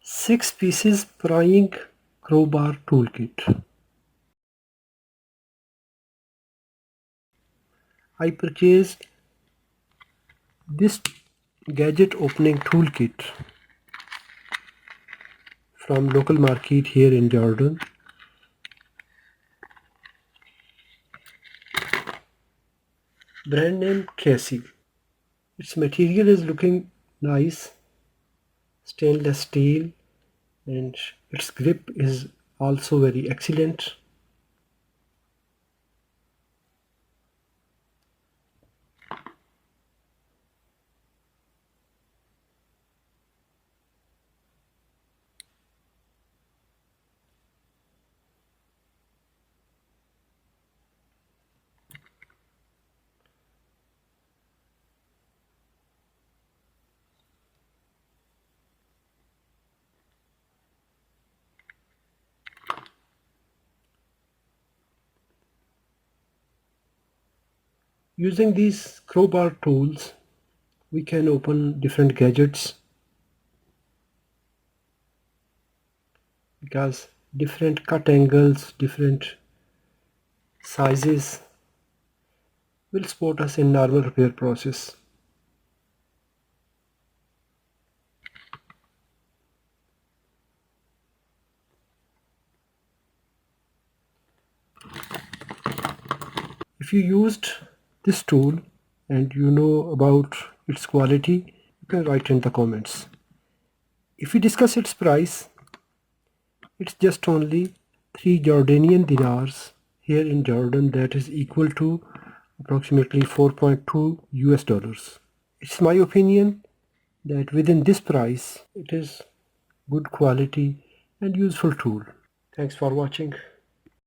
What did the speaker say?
6 Pieces Prying Crowbar Toolkit. I purchased this gadget opening toolkit from local market here in Jordan. Brand name Kaisi. Its material is looking nice, stainless steel, and its grip is also very excellent. Using these crowbar tools, we can open different gadgets because different cut angles, different sizes will support us in normal repair process. If you used this tool and you know about its quality, you can write in the comments. If we discuss its price, it's just only 3 Jordanian dinars here in Jordan, that is equal to approximately 4.2 US dollars. It's my opinion that within this price, it is good quality and useful tool. Thanks for watching.